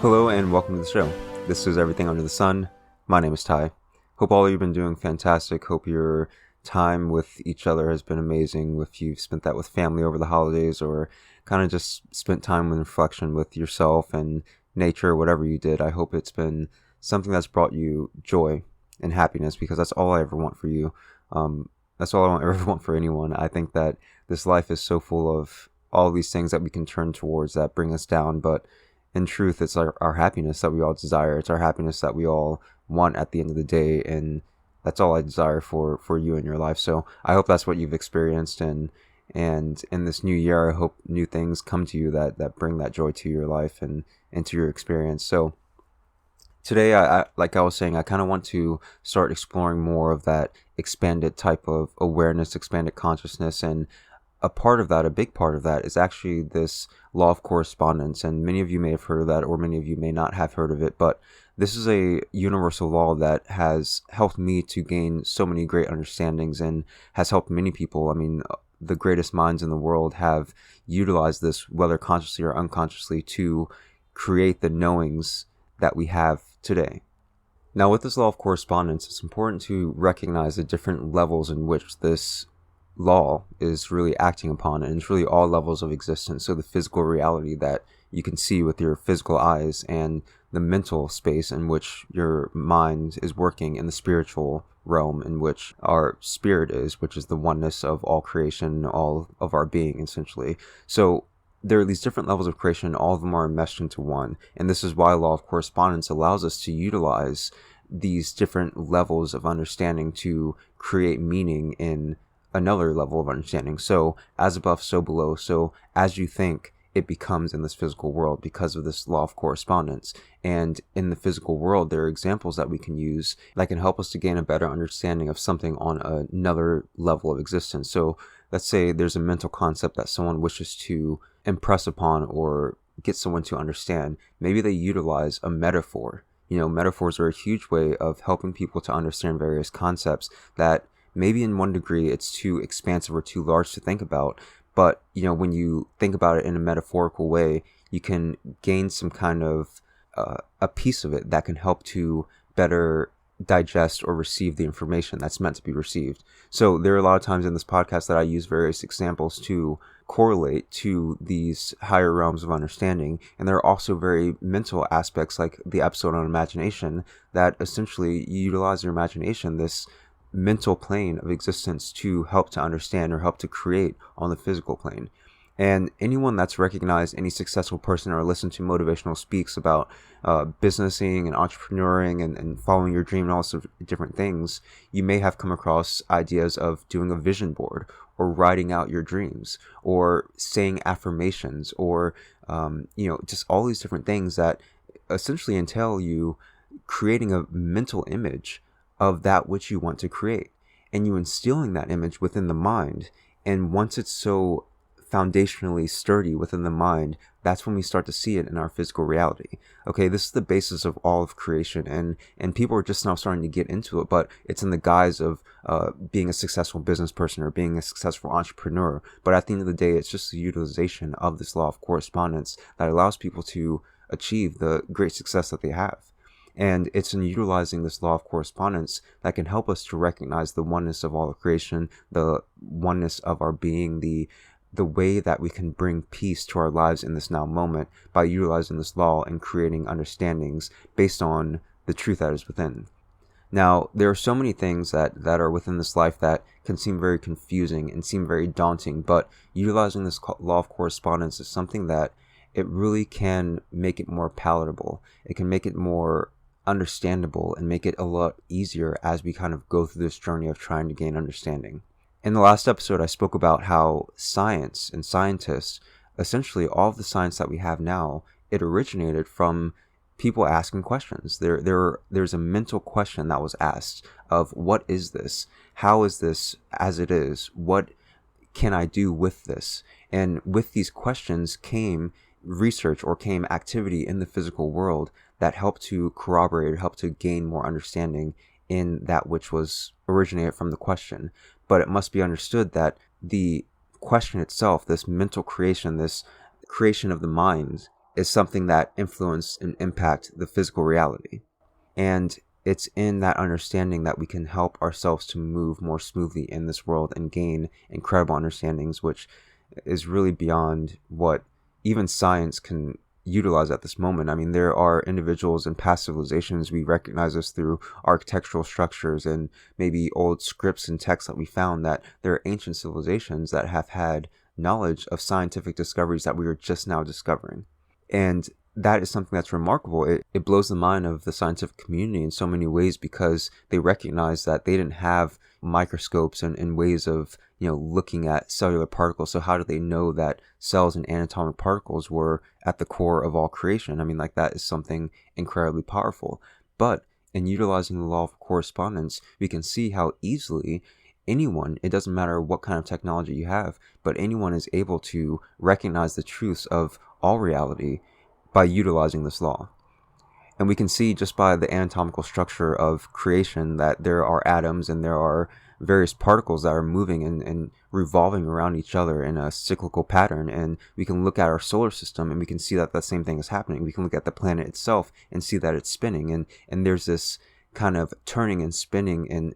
Hello and welcome to the show. This is Everything Under the Sun. My name is Ty. Hope all of you have been doing fantastic. Hope your time with each other has been amazing. If you've spent that with family over the holidays or kind of just spent time with reflection with yourself and nature, whatever you did, I hope it's been something that's brought you joy and happiness, because that's all I ever want for you. That's all I ever want for anyone. I think that this life is so full of all these things that we can turn towards that bring us down, but in truth, it's our happiness that we all desire. It's our happiness that we all want at the end of the day, and that's all I desire for you in your life. So I hope that's what you've experienced, and in this new year, I hope new things come to you that bring that joy to your life and to your experience. So today, I like I was saying, I kind of want to start exploring more of that expanded type of awareness, expanded consciousness, and a big part of that is actually this law of correspondence. And many of you may have heard of that, or many of you may not have heard of it, but this is a universal law that has helped me to gain so many great understandings and has helped many people. I mean, the greatest minds in the world have utilized this, whether consciously or unconsciously, to create the knowings that we have today. Now, with this law of correspondence, it's important to recognize the different levels in which this law is really acting upon, and it's really all levels of existence. So the physical reality that you can see with your physical eyes, and the mental space in which your mind is working, and the spiritual realm in which our spirit is, which is the oneness of all creation, all of our being, essentially. So there are these different levels of creation, all of them are meshed into one, and this is why law of correspondence allows us to utilize these different levels of understanding to create meaning in another level of understanding. So as above, so below. So as you think, it becomes in this physical world because of this law of correspondence. And in the physical world, there are examples that we can use that can help us to gain a better understanding of something on another level of existence. So let's say there's a mental concept that someone wishes to impress upon or get someone to understand. Maybe they utilize a metaphor. Metaphors are a huge way of helping people to understand various concepts that maybe in one degree it's too expansive or too large to think about, but when you think about it in a metaphorical way, you can gain some kind of a piece of it that can help to better digest or receive the information that's meant to be received. So there are a lot of times in this podcast that I use various examples to correlate to these higher realms of understanding, and there are also very mental aspects, like the episode on imagination, that essentially you utilize your imagination, this mental plane of existence, to help to understand or help to create on the physical plane. And anyone that's recognized any successful person or listened to motivational speaks about businessing and entrepreneuring and following your dream and all sorts of different things, you may have come across ideas of doing a vision board, or writing out your dreams, or saying affirmations, or just all these different things that essentially entail you creating a mental image of that which you want to create, and you instilling that image within the mind. And once it's so foundationally sturdy within the mind, that's when we start to see it in our physical reality. Okay, this is the basis of all of creation, and people are just now starting to get into it, but it's in the guise of being a successful business person or being a successful entrepreneur. But at the end of the day, it's just the utilization of this law of correspondence that allows people to achieve the great success that they have. And it's in utilizing this law of correspondence that can help us to recognize the oneness of all of creation, the oneness of our being, the way that we can bring peace to our lives in this now moment by utilizing this law and creating understandings based on the truth that is within. Now, there are so many things that are within this life that can seem very confusing and seem very daunting, but utilizing this law of correspondence is something that it really can make it more palatable. It can make it more understandable and make it a lot easier as we kind of go through this journey of trying to gain understanding. In the last episode, I spoke about how science and scientists, essentially all of the science that we have now, it originated from people asking questions. There's a mental question that was asked of, what is this? How is this as it is? What can I do with this? And with these questions came research, or came activity in the physical world that helped to corroborate or helped to gain more understanding in that which was originated from the question. But it must be understood that the question itself, this mental creation, this creation of the mind, is something that influence and impact the physical reality. And it's in that understanding that we can help ourselves to move more smoothly in this world and gain incredible understandings, which is really beyond what even science can utilize at this moment. I mean, there are individuals in past civilizations, we recognize this through architectural structures and maybe old scripts and texts that we found, that there are ancient civilizations that have had knowledge of scientific discoveries that we are just now discovering. And that is something that's remarkable. It blows the mind of the scientific community in so many ways, because they recognize that they didn't have microscopes and ways of looking at cellular particles. So how do they know that cells and anatomic particles were at the core of all creation? I mean, like, that is something incredibly powerful. But in utilizing the law of correspondence, we can see how easily anyone, it doesn't matter what kind of technology you have, but anyone is able to recognize the truths of all reality by utilizing this law. And we can see just by the anatomical structure of creation that there are atoms and there are various particles that are moving and revolving around each other in a cyclical pattern. And we can look at our solar system and we can see that the same thing is happening. We can look at the planet itself and see that it's spinning. And there's this kind of turning and spinning in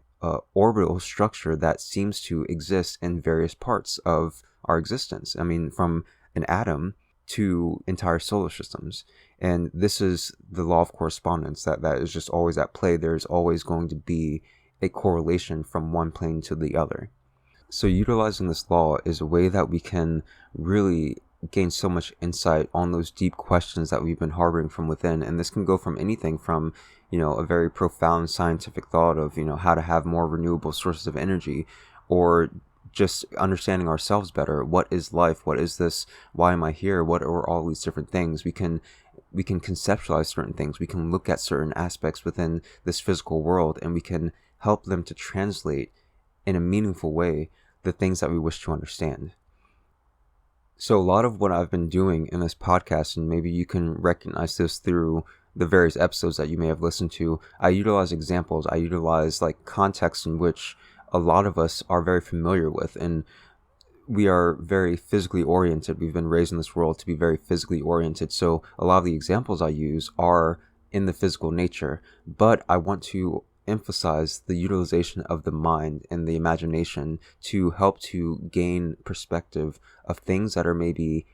orbital structure that seems to exist in various parts of our existence. I mean, from an atom to entire solar systems. And this is the law of correspondence that is just always at play. There's always going to be a correlation from one plane to the other. So utilizing this law is a way that we can really gain so much insight on those deep questions that we've been harboring from within. And this can go from anything from, a very profound scientific thought of, how to have more renewable sources of energy, or just understanding ourselves better. What is life? What is this? Why am I here? What are all these different things? We can conceptualize certain things. We can look at certain aspects within this physical world, and we can help them to translate in a meaningful way the things that we wish to understand. So a lot of what I've been doing in this podcast, and maybe you can recognize this through the various episodes that you may have listened to, I utilize examples. I utilize context in which a lot of us are very familiar with, and we are very physically oriented. We've been raised in this world to be very physically oriented. So a lot of the examples I use are in the physical nature, but I want to emphasize the utilization of the mind and the imagination to help to gain perspective of things that are maybe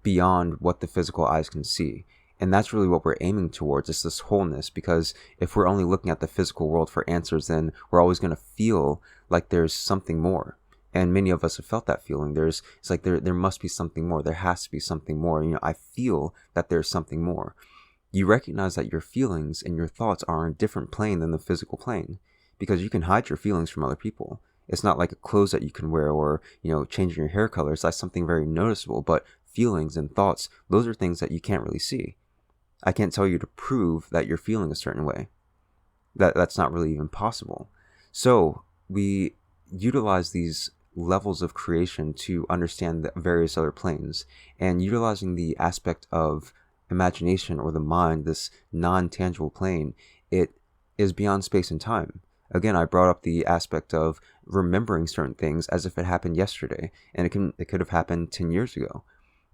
beyond what the physical eyes can see. And that's really what we're aiming towards, is this wholeness. Because if we're only looking at the physical world for answers, then we're always going to feel like there's something more. And many of us have felt that feeling. It's like there must be something more. There has to be something more. I feel that there's something more. You recognize that your feelings and your thoughts are on a different plane than the physical plane, because you can hide your feelings from other people. It's not like a clothes that you can wear, or, changing your hair colors. That's something very noticeable. But feelings and thoughts, those are things that you can't really see. I can't tell you to prove that you're feeling a certain way. That's not really even possible. So we utilize these levels of creation to understand the various other planes, and utilizing the aspect of imagination or the mind, this non-tangible plane, it is beyond space and time. Again, I brought up the aspect of remembering certain things as if it happened yesterday, and it could have happened 10 years ago.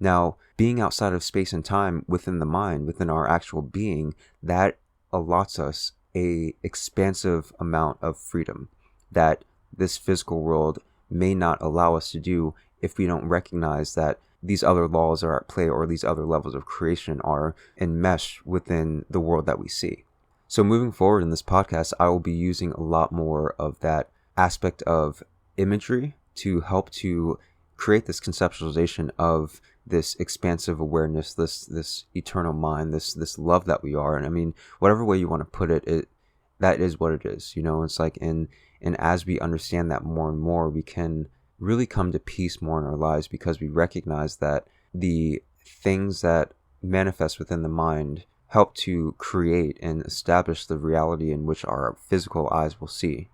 Now, being outside of space and time within the mind, within our actual being, that allots us a expansive amount of freedom that this physical world may not allow us to do if we don't recognize that these other laws are at play, or these other levels of creation are enmeshed within the world that we see. So moving forward in this podcast, I will be using a lot more of that aspect of imagery to help to create this conceptualization of this expansive awareness, this eternal mind, this love that we are. And I mean, whatever way you want to put it, that is what it is. It's like, and as we understand that more and more, we can really come to peace more in our lives, because we recognize that the things that manifest within the mind help to create and establish the reality in which our physical eyes will see.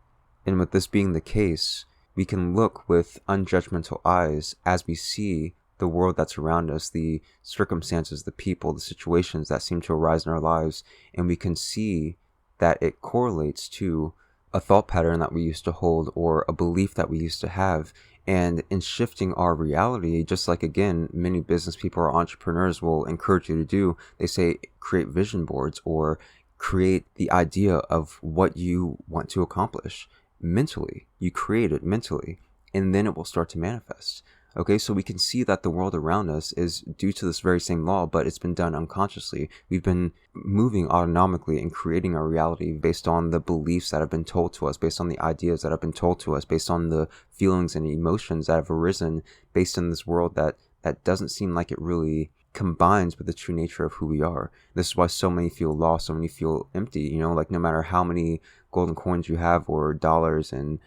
And with this being the case, we can look with unjudgmental eyes as we see the world that's around us, the circumstances, the people, the situations that seem to arise in our lives, and we can see that it correlates to a thought pattern that we used to hold or a belief that we used to have. And in shifting our reality, just like, again, many business people or entrepreneurs will encourage you to do, they say create vision boards or create the idea of what you want to accomplish mentally. You create it mentally, and then it will start to manifest. Okay, so we can see that the world around us is due to this very same law, but it's been done unconsciously. We've been moving autonomically and creating our reality based on the beliefs that have been told to us, based on the ideas that have been told to us, based on the feelings and emotions that have arisen based in this world that doesn't seem like it really combines with the true nature of who we are. This is why so many feel lost, so many feel empty, like no matter how many golden coins you have or dollars and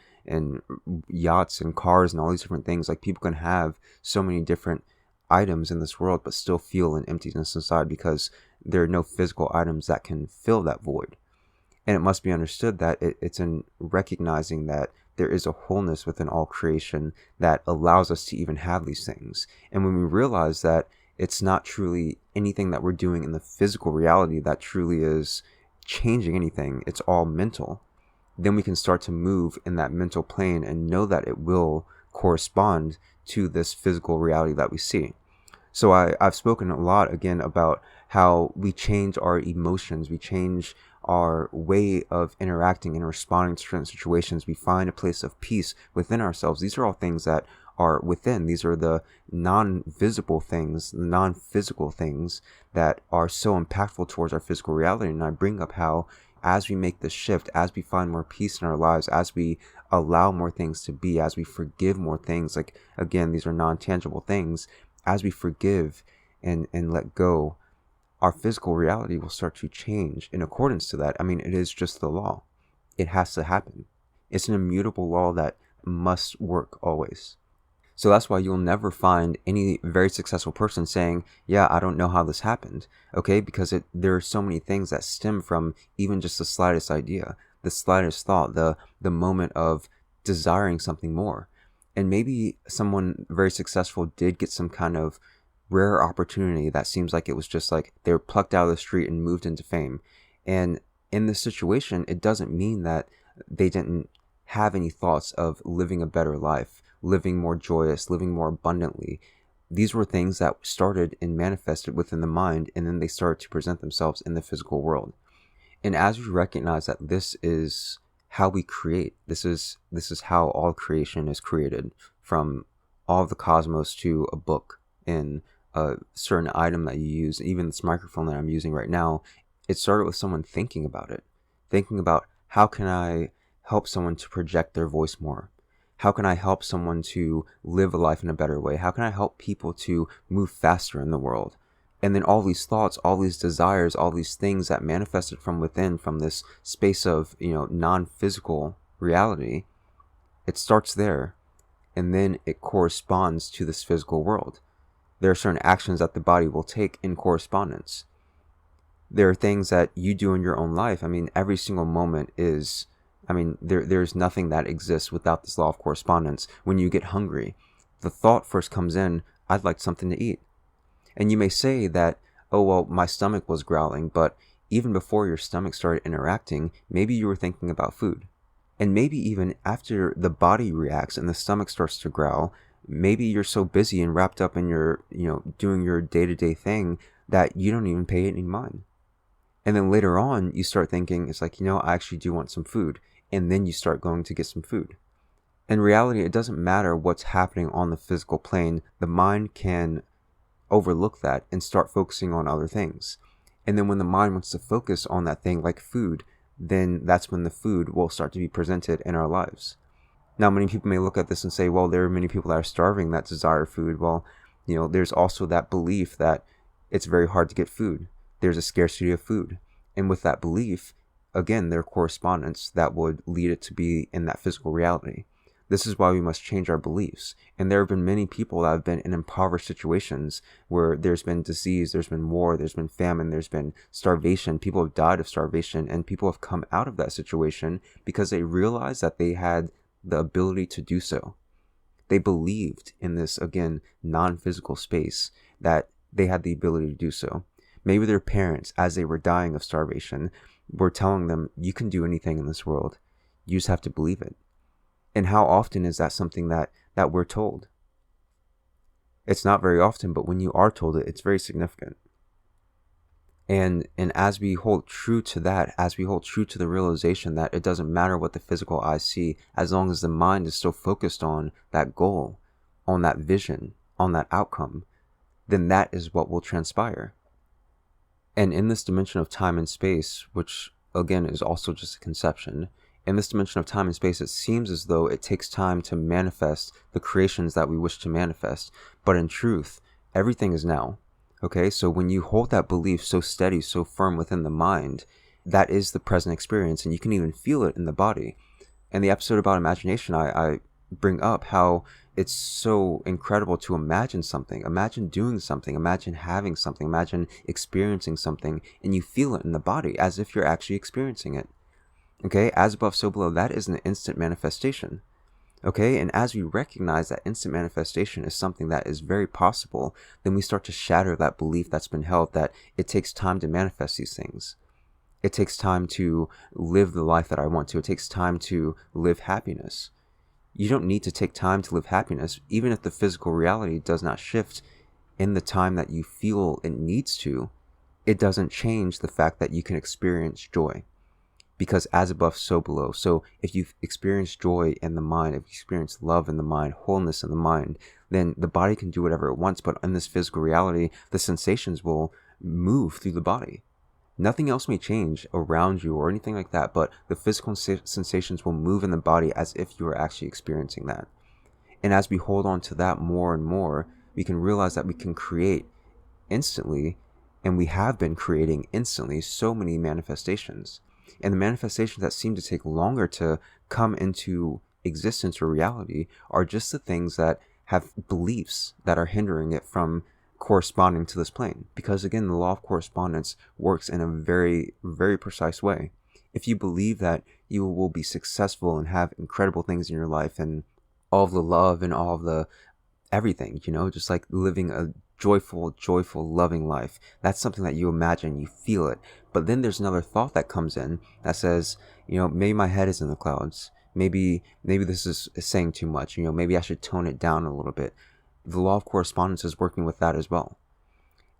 yachts and cars and all these different things, like people can have so many different items in this world but still feel an emptiness inside because there are no physical items that can fill that void. And it must be understood that it's in recognizing that there is a wholeness within all creation that allows us to even have these things. And when we realize that it's not truly anything that we're doing in the physical reality that truly is changing anything, it's all mental, then we can start to move in that mental plane and know that it will correspond to this physical reality that we see. So I've spoken a lot, again, about how we change our emotions, we change our way of interacting and responding to certain situations. We find a place of peace within ourselves. These are all things that are within. These are the non-visible things, the non-physical things that are so impactful towards our physical reality. And I bring up how as we make this shift, as we find more peace in our lives, as we allow more things to be, as we forgive more things, like, again, these are non-tangible things, as we forgive and let go, our physical reality will start to change in accordance to that. I mean, it is just the law. It has to happen. It's an immutable law that must work always. So that's why you'll never find any very successful person saying, yeah, I don't know how this happened. Okay, because there are so many things that stem from even just the slightest idea, the slightest thought, the moment of desiring something more. And maybe someone very successful did get some kind of rare opportunity that seems like it was just like they were plucked out of the street and moved into fame. And in this situation, it doesn't mean that they didn't have any thoughts of living a better life, living more joyous, living more abundantly. These were things that started and manifested within the mind, and then they started to present themselves in the physical world. And as we recognize that this is how we create, this is how all creation is created, from all of the cosmos to a book and a certain item that you use, even this microphone that I'm using right now, it started with someone thinking about it, thinking about how can I help someone to project their voice more? How can I help someone to live a life in a better way? How can I help people to move faster in the world? And then all these thoughts, all these desires, all these things that manifested from within, from this space of, non-physical reality, it starts there. And then it corresponds to this physical world. There are certain actions that the body will take in correspondence. There are things that you do in your own life. I mean, every single moment is... there's nothing that exists without this law of correspondence. When you get hungry, the thought first comes in, I'd like something to eat. And you may say that, oh, well, my stomach was growling, but even before your stomach started interacting, maybe you were thinking about food. And maybe even after the body reacts and the stomach starts to growl, maybe you're so busy and wrapped up in your, doing your day-to-day thing that you don't even pay it any mind. And then later on, you start thinking, it's like, I actually do want some food. And then you start going to get some food. In reality, it doesn't matter what's happening on the physical plane. The mind can overlook that and start focusing on other things. And then when the mind wants to focus on that thing like food, then that's when the food will start to be presented in our lives. Now, many people may look at this and say, well, there are many people that are starving that desire food. Well, there's also that belief that it's very hard to get food. There's a scarcity of food. And with that belief, again, there are correspondence that would lead it to be in that physical reality. This is why we must change our beliefs. And there have been many people that have been in impoverished situations where there's been disease, there's been war, there's been famine, there's been starvation. People have died of starvation, and people have come out of that situation because they realized that they had the ability to do so. They believed in this, again, non-physical space, that they had the ability to do so. Maybe their parents, as they were dying of starvation, were telling them, you can do anything in this world. You just have to believe it. And how often is that something that we're told? It's not very often, but when you are told it, it's very significant. And as we hold true to that, as we hold true to the realization that it doesn't matter what the physical eye see, as long as the mind is still focused on that goal, on that vision, on that outcome, then that is what will transpire. And in this dimension of time and space, which again is also just a conception, in this dimension of time and space, it seems as though it takes time to manifest the creations that we wish to manifest. But in truth, everything is now. Okay, so when you hold that belief so steady, so firm within the mind, that is the present experience, and you can even feel it in the body. In the episode about imagination, I bring up how it's so incredible to imagine something, imagine doing something, imagine having something, imagine experiencing something, and you feel it in the body as if you're actually experiencing it. Okay, as above, so below, that is an instant manifestation. Okay, and as we recognize that instant manifestation is something that is very possible, then we start to shatter that belief that's been held that it takes time to manifest these things. It takes time to live the life that I want to. It takes time to live happiness. You don't need to take time to live happiness, even if the physical reality does not shift in the time that you feel it needs to. It doesn't change the fact that you can experience joy. Because as above, so below. So if you've experienced joy in the mind, if you experience love in the mind, wholeness in the mind, then the body can do whatever it wants. But in this physical reality, the sensations will move through the body. Nothing else may change around you or anything like that, but the physical sensations will move in the body as if you are actually experiencing that. And as we hold on to that more and more, we can realize that we can create instantly, and we have been creating instantly so many manifestations. And the manifestations that seem to take longer to come into existence or reality are just the things that have beliefs that are hindering it from corresponding to this plane. Because again, the law of correspondence works in a very, very precise way. If you believe that you will be successful and have incredible things in your life and all of the love and all of the everything, just like living a joyful, loving life. That's something that you imagine, you feel it. But then there's another thought that comes in that says, maybe my head is in the clouds. Maybe this is saying too much. Maybe I should tone it down a little bit. The law of correspondence is working with that as well.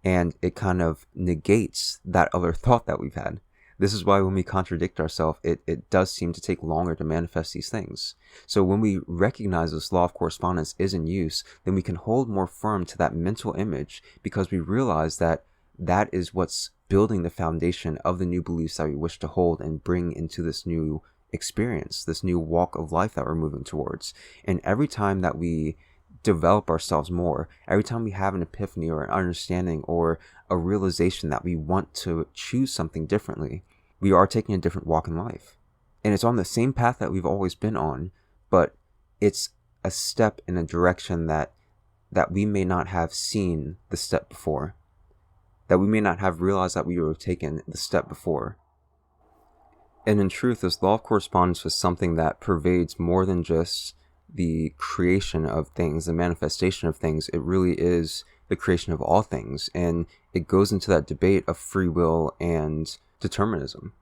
And it kind of negates that other thought that we've had. This is why when we contradict ourselves, it does seem to take longer to manifest these things. So when we recognize this law of correspondence is in use, then we can hold more firm to that mental image because we realize that that is what's building the foundation of the new beliefs that we wish to hold and bring into this new experience, this new walk of life that we're moving towards. And every time that we develop ourselves more, every time we have an epiphany or an understanding or a realization that we want to choose something differently, we are taking a different walk in life. And it's on the same path that we've always been on, but it's a step in a direction that we may not have seen the step before, that we may not have realized that we would have taken the step before. And in truth, this law of correspondence is something that pervades more than just the creation of things, the manifestation of things. It really is the creation of all things. And it goes into that debate of free will and determinism.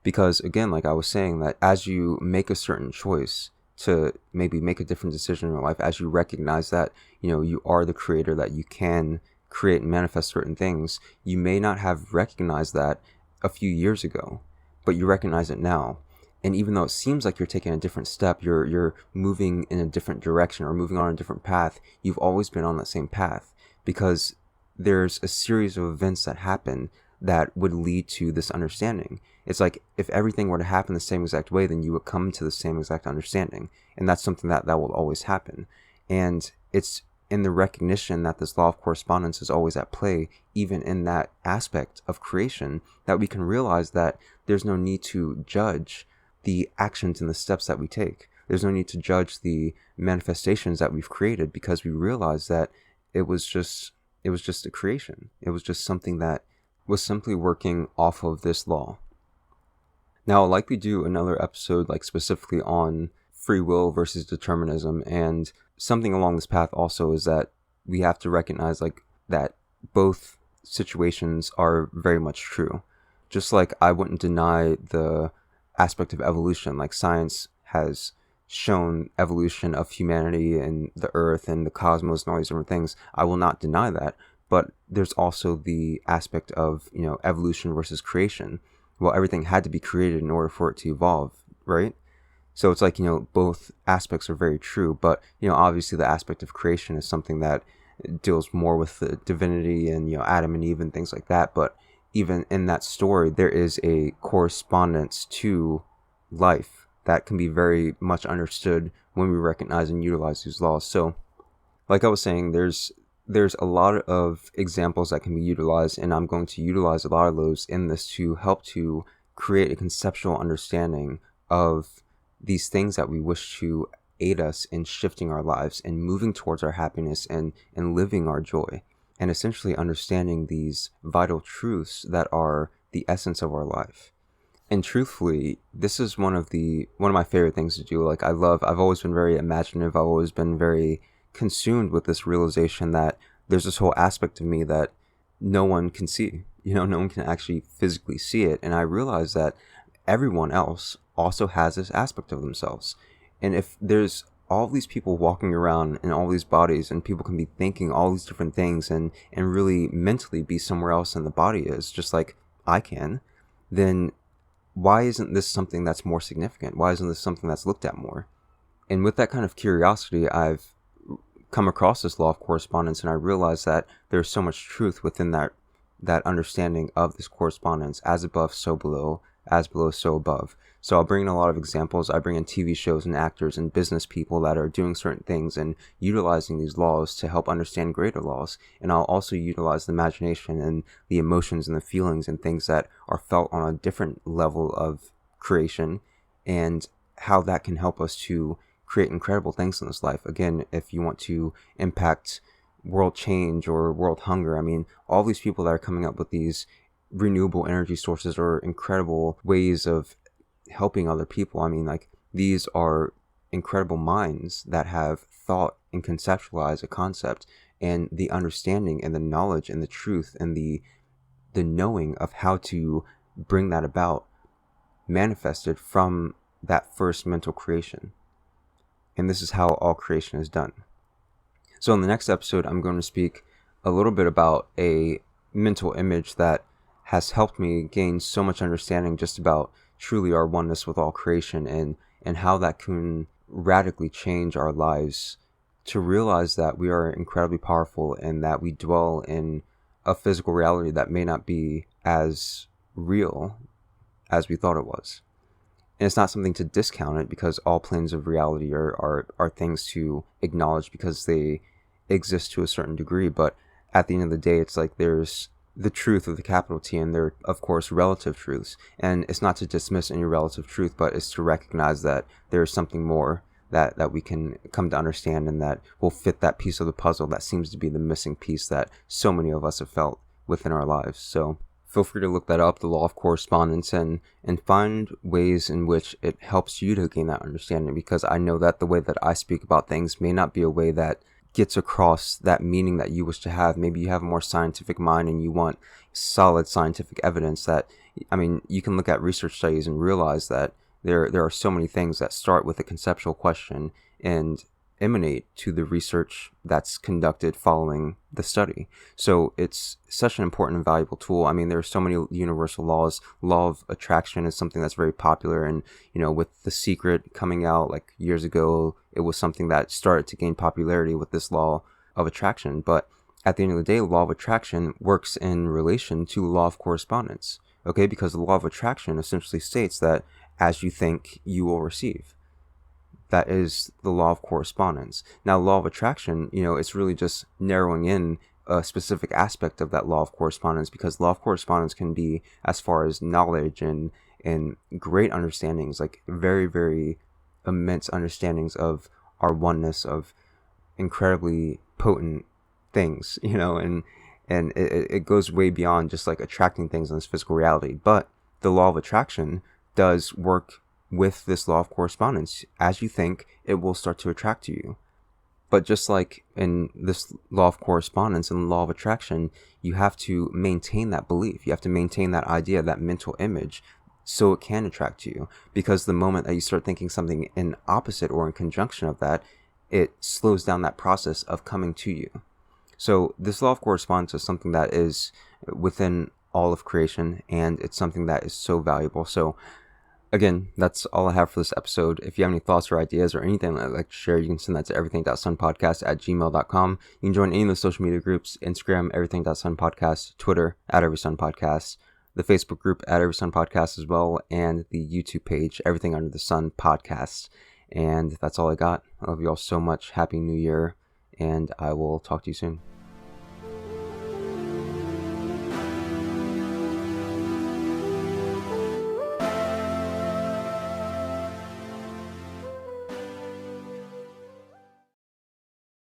Because again, like I was saying, that as you make a certain choice to maybe make a different decision in your life, as you recognize that, you are the creator, that you can create and manifest certain things, you may not have recognized that a few years ago, but you recognize it now. And even though it seems like you're taking a different step, you're moving in a different direction or moving on a different path, you've always been on that same path because there's a series of events that happen that would lead to this understanding. It's like if everything were to happen the same exact way, then you would come to the same exact understanding. And that's something that will always happen. And it's in the recognition that this law of correspondence is always at play, even in that aspect of creation, that we can realize that there's no need to judge the actions and the steps that we take. There's no need to judge the manifestations that we've created because we realize that it was just a creation. It was just something that was simply working off of this law. Now, I'll likely do another episode like specifically on free will versus determinism, and something along this path also is that we have to recognize like that both situations are very much true. Just like I wouldn't deny the aspect of evolution. Like science has shown evolution of humanity and the earth and the cosmos and all these different things. I will not deny that. But there's also the aspect of, evolution versus creation. Well, everything had to be created in order for it to evolve, right? So it's like, both aspects are very true. But, obviously the aspect of creation is something that deals more with the divinity and, Adam and Eve and things like that. But even in that story, there is a correspondence to life that can be very much understood when we recognize and utilize these laws. So, like I was saying, there's a lot of examples that can be utilized, and I'm going to utilize a lot of those in this to help to create a conceptual understanding of these things that we wish to aid us in shifting our lives and moving towards our happiness and living our joy, and essentially understanding these vital truths that are the essence of our life. And truthfully, this is one of my favorite things to do. Like I've always been very imaginative. I've always been very consumed with this realization that there's this whole aspect of me that no one can see. No one can actually physically see it. And I realize that everyone else also has this aspect of themselves. And if there's all these people walking around in all these bodies, and people can be thinking all these different things and really mentally be somewhere else than the body is, just like I can, then why isn't this something that's more significant? Why isn't this something that's looked at more? And with that kind of curiosity, I've come across this law of correspondence, and I realized that there's so much truth within that understanding of this correspondence. As above, so below. As below, so above. So I'll bring in a lot of examples. I bring in TV shows and actors and business people that are doing certain things and utilizing these laws to help understand greater laws. And I'll also utilize the imagination and the emotions and the feelings and things that are felt on a different level of creation, and how that can help us to create incredible things in this life. Again, if you want to impact world change or world hunger, I mean, all these people that are coming up with these renewable energy sources or incredible ways of helping other people, I mean, like, these are incredible minds that have thought and conceptualized a concept, and the understanding and the knowledge and the truth and the knowing of how to bring that about manifested from that first mental creation. And this is how all creation is done. So in the next episode, I'm going to speak a little bit about a mental image that has helped me gain so much understanding just about truly our oneness with all creation, and how that can radically change our lives, to realize that we are incredibly powerful and that we dwell in a physical reality that may not be as real as we thought it was. And it's not something to discount it, because all planes of reality are things to acknowledge because they exist to a certain degree. But at the end of the day, it's like there's the truth with the capital T, and there are, of course, relative truths. And it's not to dismiss any relative truth, but it's to recognize that there's something more that we can come to understand, and that will fit that piece of the puzzle that seems to be the missing piece that so many of us have felt within our lives. So feel free to look that up, the law of correspondence, and find ways in which it helps you to gain that understanding, because I know that the way that I speak about things may not be a way that gets across that meaning that you wish to have. Maybe you have a more scientific mind and you want solid scientific evidence. That, I mean, you can look at research studies and realize that there are so many things that start with a conceptual question and emanate to the research that's conducted following the study. So it's such an important and valuable tool. I mean, there are so many universal laws. Law of attraction is something that's very popular, and with The Secret coming out like years ago, it was something that started to gain popularity with this law of attraction. But at the end of the day, the law of attraction works in relation to the law of correspondence, okay? Because the law of attraction essentially states that as you think, you will receive. That is the law of correspondence. Now, law of attraction, it's really just narrowing in a specific aspect of that law of correspondence, because law of correspondence can be as far as knowledge and great understandings, like very, very immense understandings of our oneness, of incredibly potent things, and it goes way beyond just like attracting things in this physical reality. But the law of attraction does work with this law of correspondence. As you think, it will start to attract to you. But just like in this law of correspondence and the law of attraction, you have to maintain that belief. You have to maintain that idea, that mental image, so it can attract to you. Because the moment that you start thinking something in opposite or in conjunction of that, it slows down that process of coming to you. So this law of correspondence is something that is within all of creation, and it's something that is so valuable. So again, that's all I have for this episode. If you have any thoughts or ideas or anything that I'd like to share, you can send that to everything.sunpodcast@gmail.com. You can join any of the social media groups: Instagram, everything.sunpodcast, Twitter, @everysunpodcast, the Facebook group @everysunpodcast as well, and the YouTube page, Everything Under the Sun Podcast. And that's all I got. I love you all so much. Happy New Year, and I will talk to you soon.